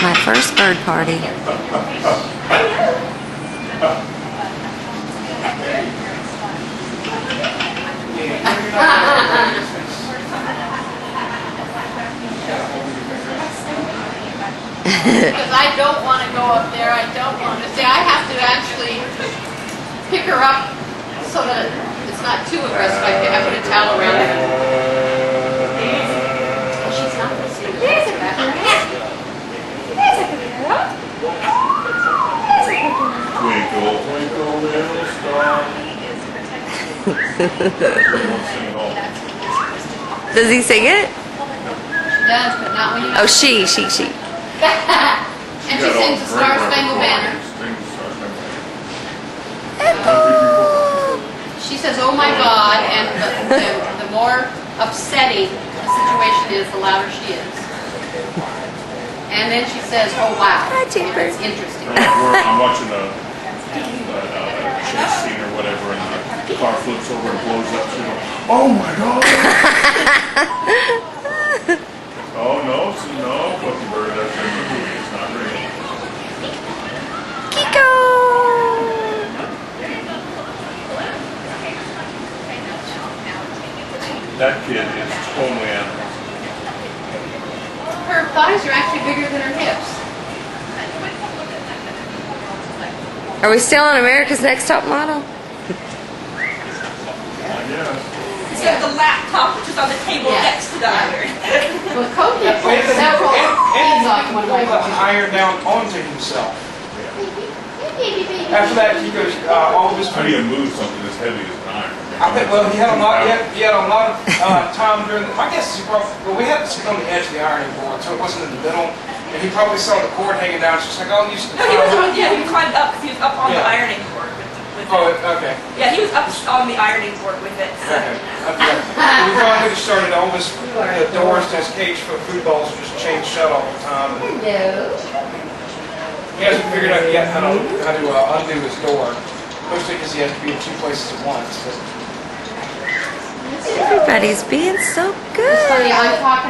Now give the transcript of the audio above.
My first bird party. Because I don't want to go up there. I don't want to. See, I have to actually pick her up so that it's not too aggressive. I put a towel around her. Oh, she's not listening. There's a girl. There's a girl. Twinkle, twinkle, little star. Does he sing it? She does, but not when you. Oh, she. And she sings the Star Spangled Banner. She says, "Oh my God," and the more upsetting the situation is, the louder she is. And then she says, "Oh wow." Hi, Chamber. It's interesting. I'm watching a chase scene or whatever, and the car flips over and blows up. She goes, "Oh my God!" Oh no, fucking bird, that's in the movie. It's not real. Kiko! That kid is totally animal. Her thighs are actually bigger than her hips. Are we still on America's Next Top Model? Yeah. He's got the laptop, which is on the table next to the iron. Well, Cody pulled several things off one of my pulled the pictures. iron down onto himself. After that, he goes, all of his How do you move something as heavy as an iron? I think, well, he had a lot of time during the, my guess is he probably, well, we had to sit on the edge of the ironing board, so it wasn't in the middle, and he probably saw the cord hanging down, it's just like, oh, you should. No, he was on, he climbed up because he was up on the Yeah. ironing board with it. Oh, okay. Yeah, he was up on the ironing board with it. So. Okay. We finally just started all this, the doors to his cage for food balls just chained shut all the time. Hello. He hasn't figured out yet how to undo his door, mostly because he has to be in two places at once. Everybody's being so good. It's funny, I'm talking